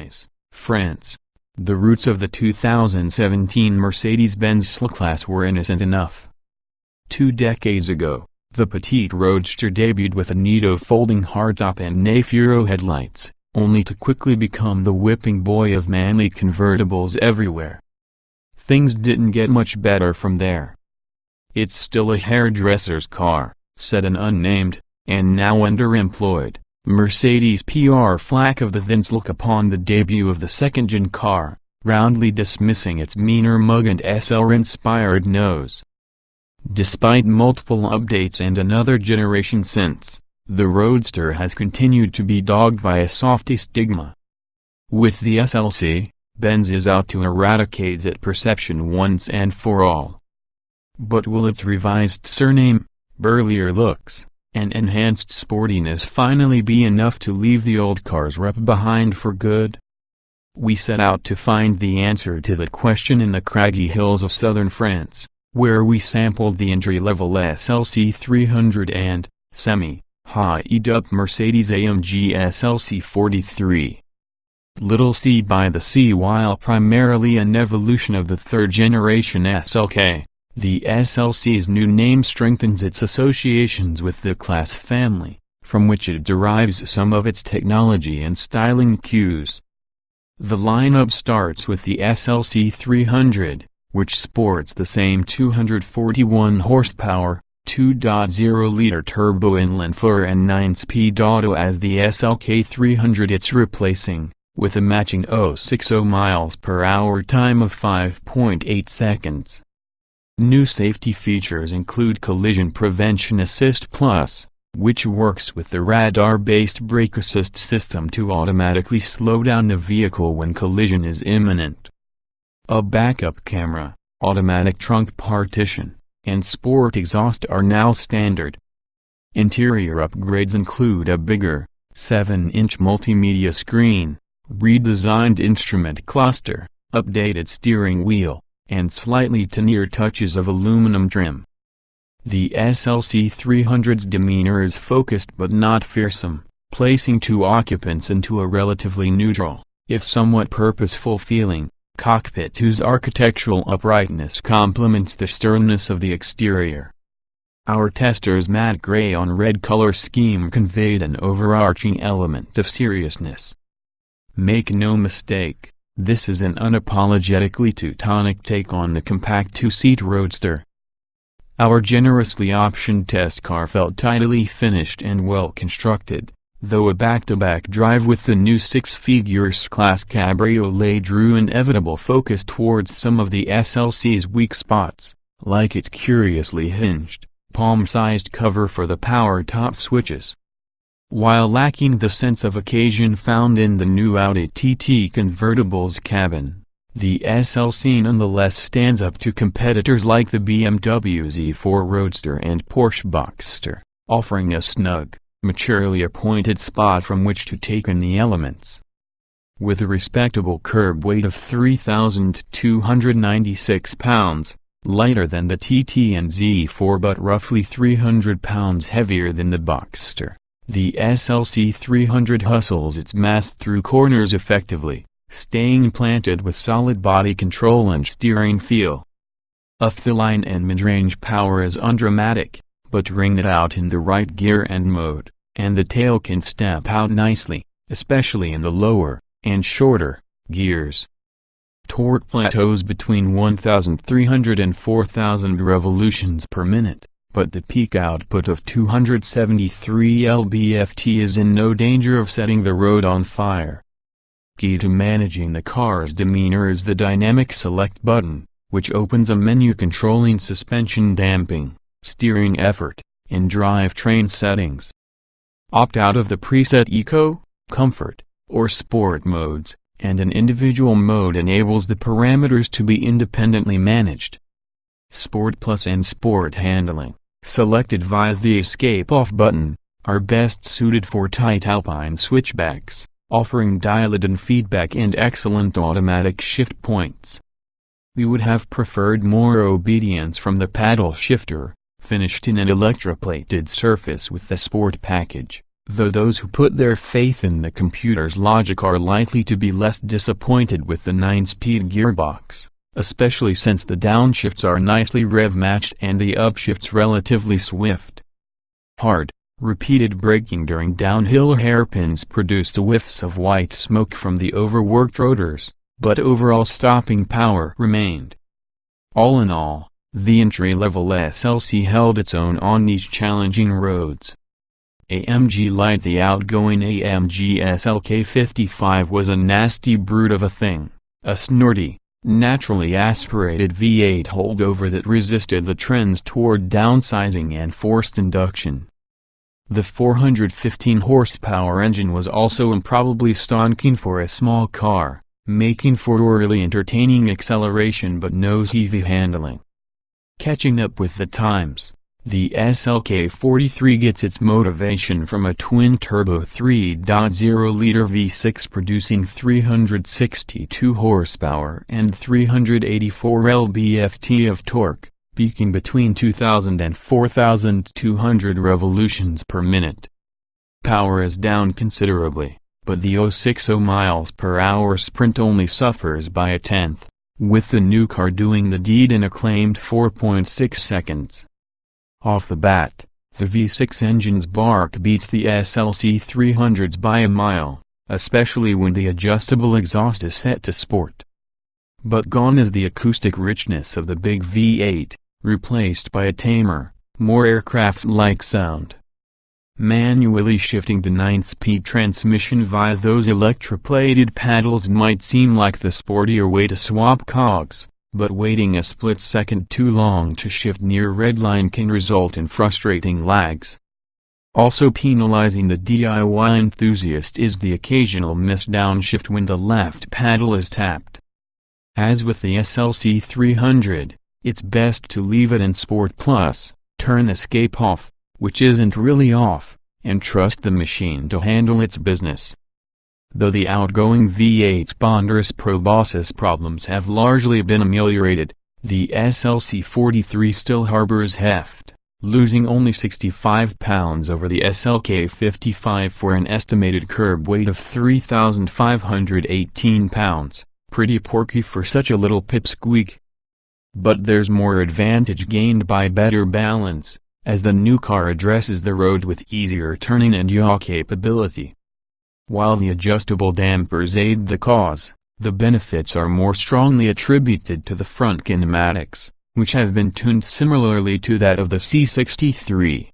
Versailles, France. The roots of the 2017 Mercedes-Benz SL-Class were innocent enough. 2 decades ago, the petite roadster debuted with a neato folding hardtop and Nafuro headlights, only to quickly become the whipping boy of manly convertibles everywhere. Things didn't get much better from there. "It's still a hairdresser's car," said an unnamed, and now underemployed, Mercedes PR flack of the VIN Check upon the debut of the second-gen car, roundly dismissing its meaner mug and SL-inspired nose. Despite multiple updates and another generation since, the Roadster has continued to be dogged by a softy stigma. With the SLC, Benz is out to eradicate that perception once and for all. But will its revised surname, burlier looks, and enhanced sportiness finally be enough to leave the old car's rep behind for good? We set out to find the answer to that question in the craggy hills of southern France, where we sampled the entry-level SLC-300 and, semi-high-up Mercedes-AMG SLC-43. Little C by the sea. While primarily an evolution of the third-generation SL-K, the SLC's new name strengthens its associations with the class family, from which it derives some of its technology and styling cues. The lineup starts with the SLC-300, which sports the same 241 horsepower, 2.0-liter turbo inline 4 and 9-speed auto as the SLK-300 it's replacing, with a matching 060 mph time of 5.8 seconds. New safety features include Collision Prevention Assist Plus, which works with the radar-based brake assist system to automatically slow down the vehicle when collision is imminent. A backup camera, automatic trunk partition, and sport exhaust are now standard. Interior upgrades include a bigger, 7-inch multimedia screen, redesigned instrument cluster, updated steering wheel, and slightly tinier touches of aluminum trim. The SLC-300's demeanor is focused but not fearsome, placing 2 occupants into a relatively neutral, if somewhat purposeful feeling, cockpit whose architectural uprightness complements the sternness of the exterior. Our tester's matte gray on red color scheme conveyed an overarching element of seriousness. Make no mistake, this is an unapologetically Teutonic take on the compact 2-seat Roadster. Our generously optioned test car felt tidily finished and well constructed, though a back-to-back drive with the new 6-figure S-Class cabriolet drew inevitable focus towards some of the SLC's weak spots, like its curiously hinged, palm-sized cover for the power top switches. While lacking the sense of occasion found in the new Audi TT convertible's cabin, the SLC nonetheless stands up to competitors like the BMW Z4 Roadster and Porsche Boxster, offering a snug, maturely appointed spot from which to take in the elements. With a respectable curb weight of 3,296 pounds, lighter than the TT and Z4 but roughly 300 pounds heavier than the Boxster, the SLC-300 hustles its mass through corners effectively, staying planted with solid body control and steering feel. Off-the-line and mid-range power is undramatic, but ring it out in the right gear and mode, and the tail can step out nicely, especially in the lower, and shorter, gears. Torque plateaus between 1,300 and 4,000 revolutions per minute, but the peak output of 273 lb-ft is in no danger of setting the road on fire. Key to managing the car's demeanor is the dynamic select button, which opens a menu controlling suspension damping, steering effort, and drivetrain settings. Opt out of the preset Eco, Comfort, or Sport modes, and an individual mode enables the parameters to be independently managed. Sport Plus and Sport Handling, selected via the Escape Off button, are best suited for tight alpine switchbacks, offering dial-in feedback and excellent automatic shift points. We would have preferred more obedience from the paddle shifter, finished in an electroplated surface with the Sport package, though those who put their faith in the computer's logic are likely to be less disappointed with the 9-speed gearbox, especially since the downshifts are nicely rev-matched and the upshifts relatively swift. Hard, repeated braking during downhill hairpins produced whiffs of white smoke from the overworked rotors, but overall stopping power remained. All in all, the entry-level SLC held its own on these challenging roads. AMG Light. The outgoing AMG SLK-55 was a nasty brute of a thing, a snorty, naturally aspirated V8 holdover that resisted the trends toward downsizing and forced induction. The 415 horsepower engine was also improbably stonking for a small car, making for really entertaining acceleration but nose-heavy handling. Catching up with the times, the SLK-43 gets its motivation from a twin-turbo 3.0-liter V6 producing 362 horsepower and 384 lb-ft of torque, peaking between 2,000 and 4,200 revolutions per minute. Power is down considerably, but the 060 miles per hour sprint only suffers by a tenth, with the new car doing the deed in a claimed 4.6 seconds. Off the bat, the V6 engine's bark beats the SLC-300's by a mile, especially when the adjustable exhaust is set to sport. But gone is the acoustic richness of the big V8, replaced by a tamer, more aircraft-like sound. Manually shifting the 9-speed transmission via those electroplated paddles might seem like the sportier way to swap cogs, but waiting a split second too long to shift near redline can result in frustrating lags. Also penalizing the DIY enthusiast is the occasional missed downshift when the left paddle is tapped. As with the SLC-300, it's best to leave it in Sport Plus, turn escape off, which isn't really off, and trust the machine to handle its business. Though the outgoing V8's ponderous proboscis problems have largely been ameliorated, the SLC-43 still harbors heft, losing only 65 pounds over the SLK-55 for an estimated curb weight of 3,518 pounds, pretty porky for such a little pipsqueak. But there's more advantage gained by better balance, as the new car addresses the road with easier turning and yaw capability. While the adjustable dampers aid the cause, the benefits are more strongly attributed to the front kinematics, which have been tuned similarly to that of the C63.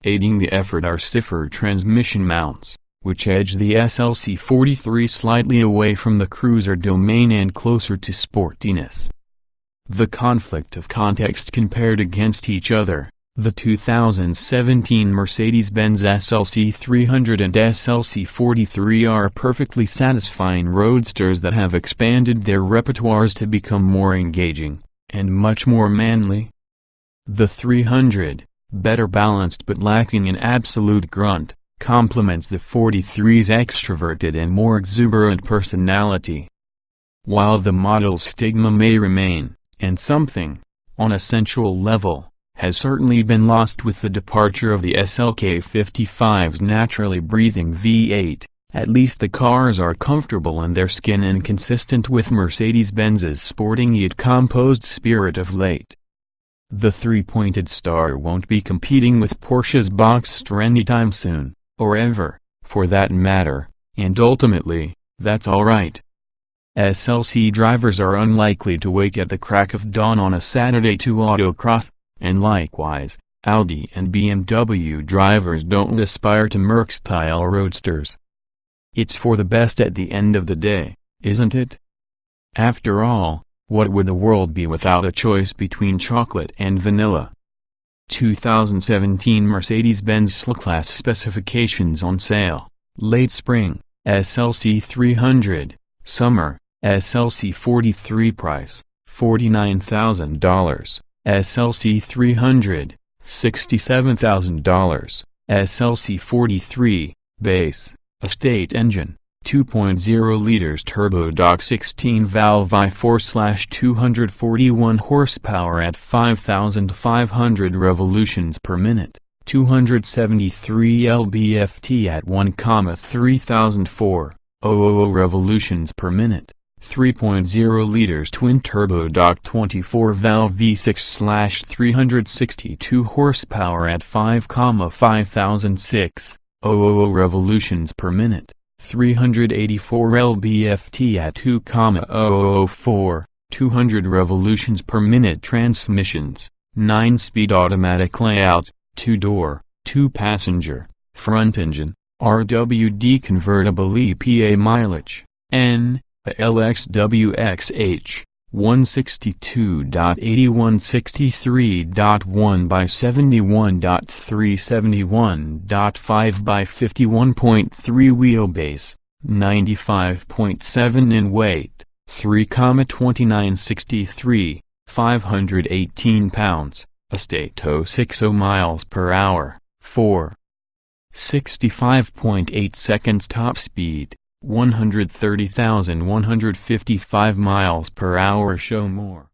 Aiding the effort are stiffer transmission mounts, which edge the SLC-43 slightly away from the cruiser domain and closer to sportiness. The conflict of context compared against each other, the 2017 Mercedes-Benz SLC-300 and SLC-43 are perfectly satisfying roadsters that have expanded their repertoires to become more engaging, and much more manly. The 300, better balanced but lacking in absolute grunt, complements the 43's extroverted and more exuberant personality. While the model's stigma may remain, and something, on a sensual level, has certainly been lost with the departure of the SLK-55's naturally breathing V8, at least the cars are comfortable in their skin and consistent with Mercedes-Benz's sporting yet composed spirit of late. The three-pointed star won't be competing with Porsche's Boxster anytime soon, or ever, for that matter, and ultimately, that's alright. SLC drivers are unlikely to wake at the crack of dawn on a Saturday to autocross, and likewise, Audi and BMW drivers don't aspire to Merc-style roadsters. It's for the best at the end of the day, isn't it? After all, what would the world be without a choice between chocolate and vanilla? 2017 Mercedes-Benz SL-Class specifications on sale, late spring, SLC-300, summer, SLC-43 price, $49,000. SLC-300, $67,000, SLC-43, base, estate engine, 2.0 liters turbo-dock 16-valve i4/241 horsepower at 5,500 revolutions per minute, 273 lb-ft at 1,3004,000 revolutions per minute. 3.0 liters twin-turbo Dock 24-valve V6/362 horsepower at 5,5006,000 revolutions per minute. 384 lb-ft at 2,004, 200 revolutions per minute. Transmissions, 9-speed automatic layout, 2-door, 2-passenger, front engine, RWD convertible. EPA mileage, N. LXWXH, 162.8163.1 by 71.371.5 by 51.3 wheelbase, 95.7 in weight, 3,2963, 518 pounds, estate 060 miles per hour, 65.8 seconds. Top speed, 130,155 miles per hour. Show more.